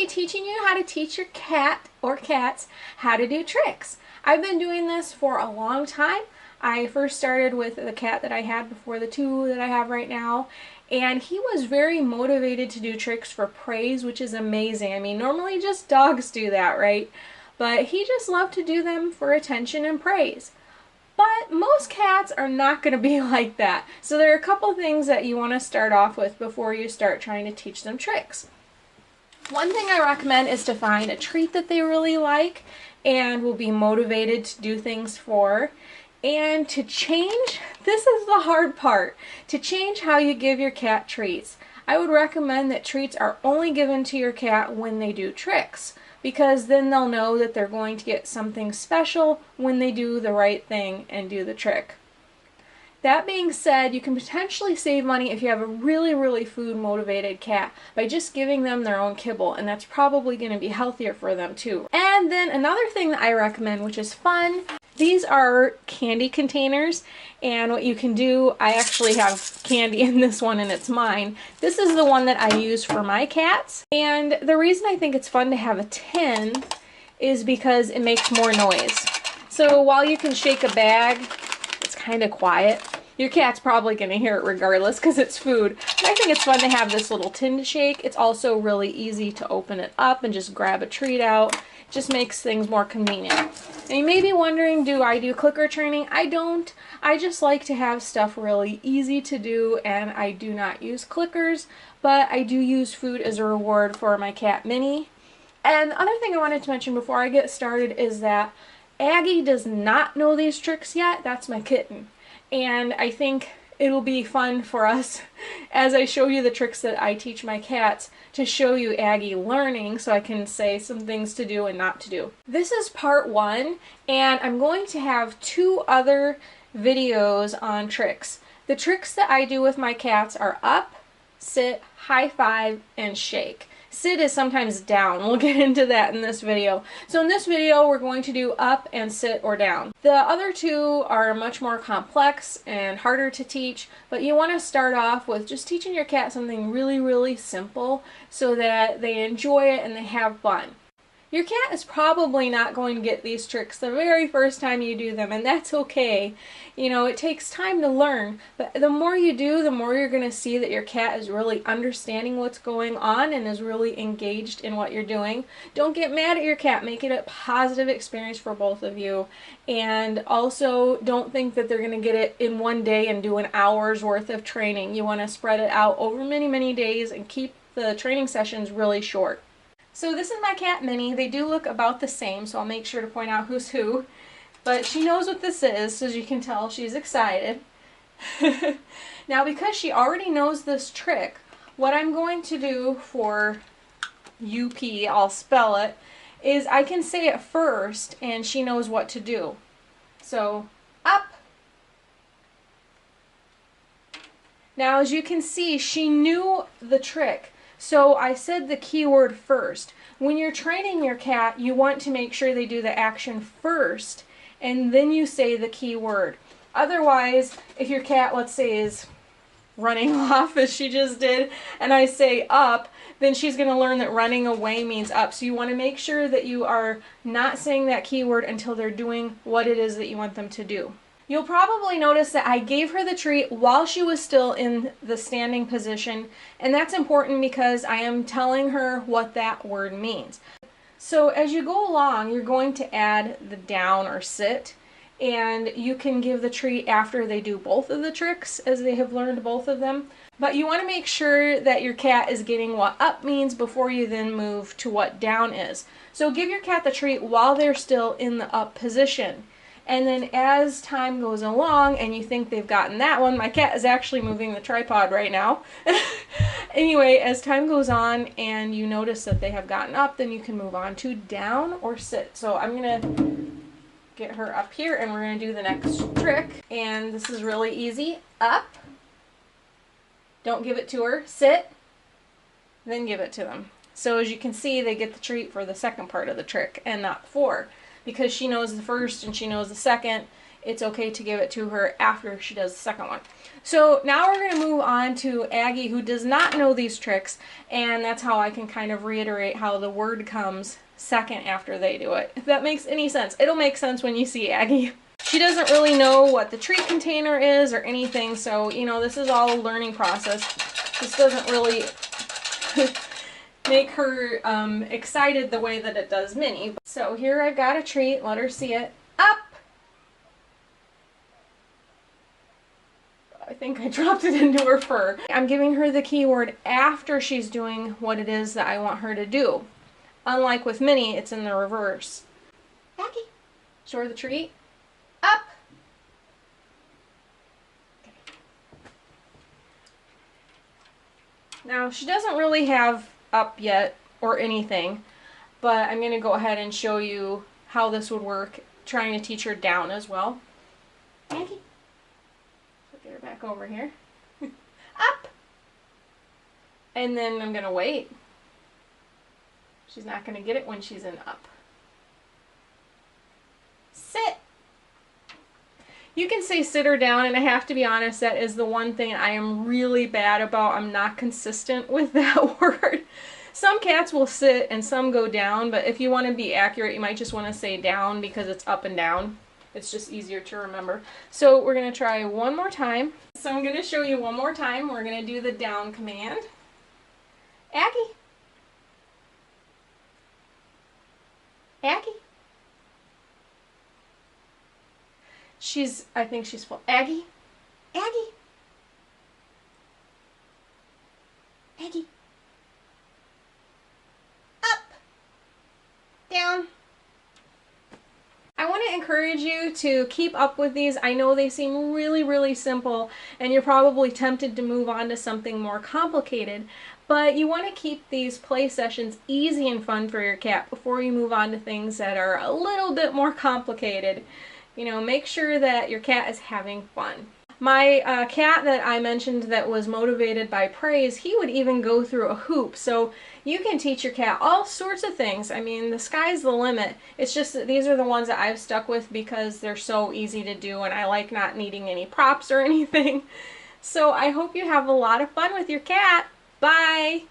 be teaching you how to teach your cat or cats how to do tricks. I've been doing this for a long time. I first started with the cat that I had before the two that I have right now, and he was very motivated to do tricks for praise, which is amazing. I mean, normally just dogs do that, right? But he just loved to do them for attention and praise. But most cats are not going to be like that. So there are a couple things that you want to start off with before you start trying to teach them tricks. One thing I recommend is to find a treat that they really like and will be motivated to do things for. And to change, this is the hard part, to change how you give your cat treats. I would recommend that treats are only given to your cat when they do tricks, because then they'll know that they're going to get something special when they do the right thing and do the trick. That being said, you can potentially save money if you have a really food motivated cat by just giving them their own kibble, and that's probably going to be healthier for them too. And then another thing that I recommend, which is fun, these are candy containers, and what you can do, I actually have candy in this one and it's mine. This is the one that I use for my cats, and the reason I think it's fun to have a tin is because it makes more noise. So while you can shake a bag, it's kind of quiet. Your cat's probably going to hear it regardless because it's food. But I think it's fun to have this little tin to shake. It's also really easy to open it up and just grab a treat out. It just makes things more convenient. And you may be wondering, do I do clicker training? I don't. I just like to have stuff really easy to do, and I do not use clickers, but I do use food as a reward for my cat Minnie. And the other thing I wanted to mention before I get started is that Aggie does not know these tricks yet. That's my kitten. And I think it'll be fun for us as I show you the tricks that I teach my cats to show you Aggie learning so I can say some things to do and not to do. This is part 1, and I'm going to have 2 other videos on tricks. The tricks that I do with my cats are up, sit, high five, and shake. Sit is sometimes down. We'll get into that in this video. So in this video, we're going to do up and sit or down. The other 2 are much more complex and harder to teach, but you want to start off with just teaching your cat something really simple so that they enjoy it and they have fun. Your cat is probably not going to get these tricks the very first time you do them, and that's okay. You know, it takes time to learn, but the more you do, the more you're going to see that your cat is really understanding what's going on and is really engaged in what you're doing. Don't get mad at your cat. Make it a positive experience for both of you. And also, don't think that they're going to get it in one day and do an hour's worth of training. You want to spread it out over many days and keep the training sessions really short. So this is my cat Minnie. They do look about the same, so I'll make sure to point out who's who. But she knows what this is, so as you can tell, she's excited. Now, because she already knows this trick, what I'm going to do for UP, I'll spell it, is I can say it first, and she knows what to do. So, up. Now, as you can see, she knew the trick. So I said the keyword first. When you're training your cat, you want to make sure they do the action first, and then you say the keyword. Otherwise, if your cat, let's say, is running off as she just did, and I say up, then she's going to learn that running away means up. So you want to make sure that you are not saying that keyword until they're doing what it is that you want them to do. You'll probably notice that I gave her the treat while she was still in the standing position, and that's important because I am telling her what that word means. So as you go along, you're going to add the down or sit, and you can give the treat after they do both of the tricks as they have learned both of them. But you want to make sure that your cat is getting what up means before you then move to what down is. So give your cat the treat while they're still in the up position. And then as time goes along and you think they've gotten that one, my cat is actually moving the tripod right now. Anyway, as time goes on and you notice that they have gotten up, then you can move on to down or sit. So I'm going to get her up here and we're going to do the next trick. And this is really easy. Up. Don't give it to her. Sit. Then give it to them. So as you can see, they get the treat for the second part of the trick and not before. Because she knows the first and she knows the second, it's okay to give it to her after she does the second one. So now we're going to move on to Aggie, who does not know these tricks, and that's how I can kind of reiterate how the word comes second after they do it. If that makes any sense. It'll make sense when you see Aggie. She doesn't really know what the treat container is or anything, so, you know, this is all a learning process. This doesn't really make her excited the way that it does Minnie. So here I've got a treat. Let her see it. Up! I think I dropped it into her fur. I'm giving her the keyword after she's doing what it is that I want her to do. Unlike with Minnie, it's in the reverse. Aggie, show her the treat. Up. Okay. Now, she doesn't really have up yet or anything, but I'm going to go ahead and show you how this would work, trying to teach her down as well. Aggie. Get her back over here. Up. And then I'm going to wait. She's not going to get it when she's in up. Sit. You can say sit or down, and I have to be honest, that is the one thing I am really bad about. I'm not consistent with that word. Some cats will sit and some go down, but if you want to be accurate, you might just want to say down because it's up and down. It's just easier to remember. So we're going to try one more time. So I'm going to show you one more time. We're going to do the down command. Aggie. Aggie. I think she's full. Aggie. Aggie. Aggie. Up. Down. I want to encourage you to keep up with these. I know they seem really, really simple, and you're probably tempted to move on to something more complicated, but you want to keep these play sessions easy and fun for your cat before you move on to things that are a little bit more complicated. You know, make sure that your cat is having fun. My cat that I mentioned that was motivated by praise, he would even go through a hoop. So you can teach your cat all sorts of things. I mean, the sky's the limit. It's just that these are the ones that I've stuck with because they're so easy to do and I like not needing any props or anything. So I hope you have a lot of fun with your cat. Bye!